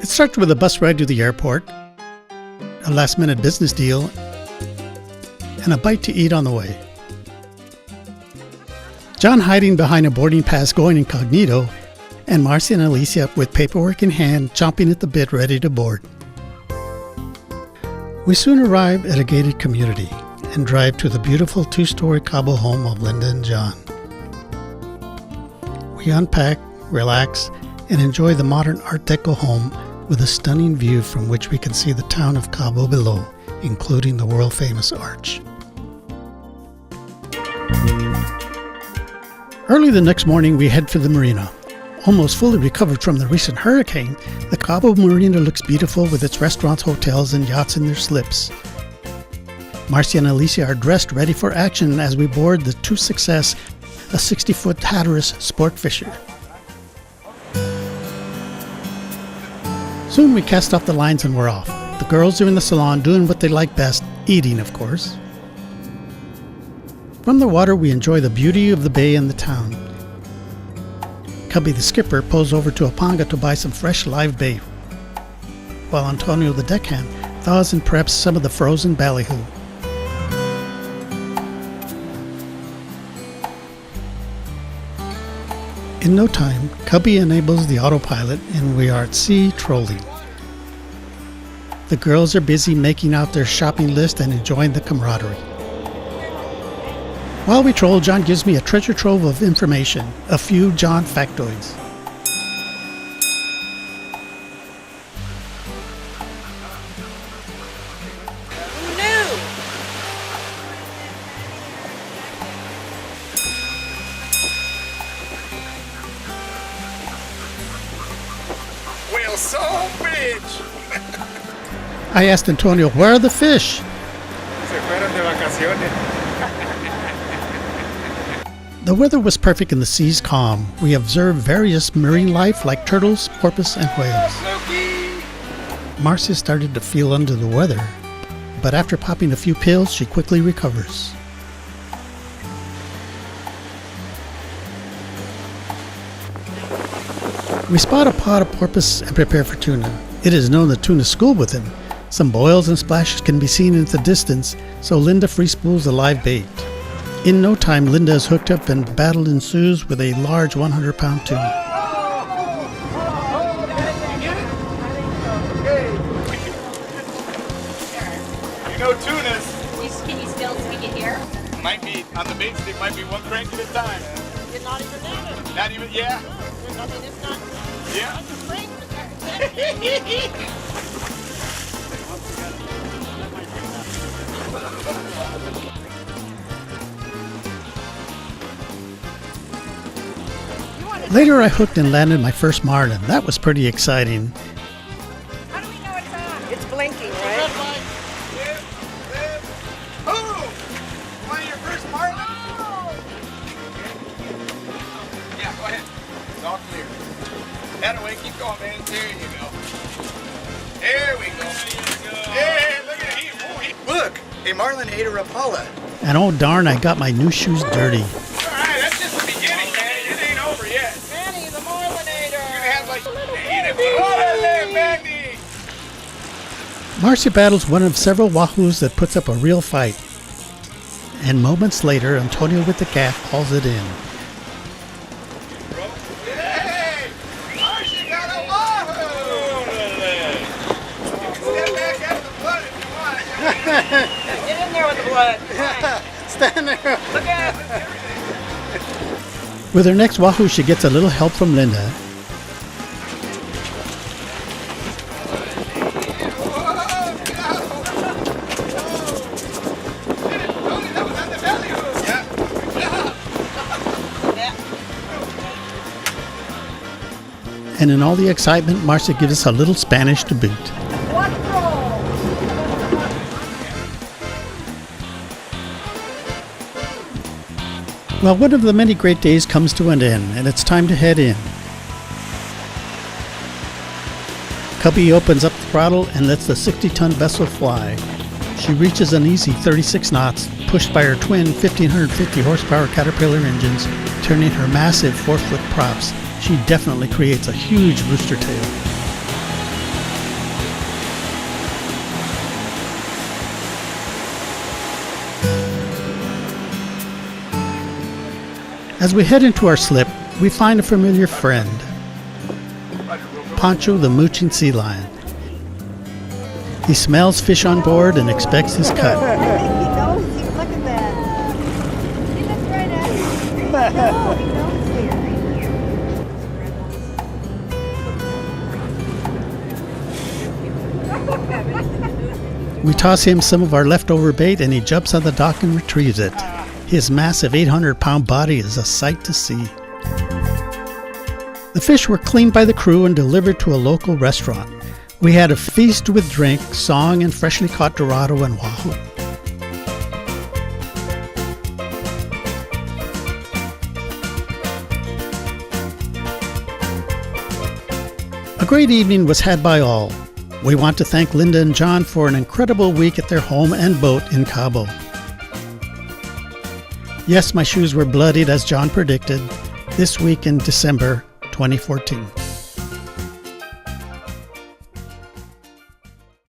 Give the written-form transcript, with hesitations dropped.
It starts with a bus ride to the airport, a last-minute business deal, and a bite to eat on the way. John hiding behind a boarding pass going incognito, and Marcy and Alicia with paperwork in hand chomping at the bit ready to board. We soon arrive at a gated community and drive to the beautiful two-story Cabo home of Linda and John. We unpack, relax, and enjoy the modern Art Deco home with a stunning view from which we can see the town of Cabo below, including the world-famous arch. Early the next morning, we head for the marina. Almost fully recovered from the recent hurricane, the Cabo Marina looks beautiful with its restaurants, hotels, and yachts in their slips. Marcy and Alicia are dressed ready for action as we board the To Success, a 60-foot Hatteras sport fisher. Soon we cast off the lines and we're off. The girls are in the salon doing what they like best, eating of course. From the water we enjoy the beauty of the bay and the town. Cubby the skipper pulls over to a panga to buy some fresh live bait, while Antonio the deckhand thaws and preps some of the frozen ballyhoo. In no time, Cubby enables the autopilot and we are at sea trolling. The girls are busy making out their shopping list and enjoying the camaraderie. While we troll, John gives me a treasure trove of information, a few John factoids. Who knew? Well, so bitch. I asked Antonio, where are the fish? Se fueron de vacaciones. The weather was perfect and the seas calm. We observed various marine life like turtles, porpoise, and whales. Marcia started to feel under the weather, but after popping a few pills, she quickly recovers. We spot a pod of porpoise and prepare for tuna. It is known that Tuna schooled with him. Some boils and splashes can be seen in the distance, so Linda free spools the live bait. In no time, Linda is hooked up and battle ensues with a large 100-pound tuna. You know tunas. Can you still speak it here? Might be, on the bait stick, might be one crank at a time. You're not even native. Not even, yeah. I mean, it's not. Yeah. Later, I hooked and landed my first marlin. That was pretty exciting. How do we know it's on? It's blinking, right? Oh! Want your first marlin? Yeah, go ahead. It's all clear. That way, keep going, man. There you go. There we go. Hey, look at it. Look, a marlin ate a rapala. And oh darn, I got my new shoes dirty. All right, that's just the beginning, man. It ain't over yet. Manny, the Marlinator. You're gonna have like Orale, Mandy. Marcia battles one of several Wahoos that puts up a real fight. And moments later, Antonio with the gaff hauls it in. Hey, Marcia got a Wahoo. Step back out of the blood if you want. Get in there with the blood. Stand there. Look at it. With her next Wahoo, she gets a little help from Linda. And in all the excitement, Marcia gives us a little Spanish to boot. Well, one of the many great days comes to an end, and it's time to head in. Cubby opens up the throttle and lets the 60-ton vessel fly. She reaches an easy 36 knots, pushed by her twin 1,550 horsepower Caterpillar engines, turning her massive 4-foot props. She definitely creates a huge rooster tail. As we head into our slip, we find a familiar friend, Pancho the mooching sea lion. He smells fish on board and expects his cut. I think he knows you. Look at that. He looks right at you. No, he knows you. We toss him some of our leftover bait and he jumps on the dock and retrieves it. His massive 800-pound body is a sight to see. The fish were cleaned by the crew and delivered to a local restaurant. We had a feast with drink, song, and freshly caught dorado and wahoo. A great evening was had by all. We want to thank Linda and John for an incredible week at their home and boat in Cabo. Yes, my shoes were bloodied as John predicted, this week in December 2014.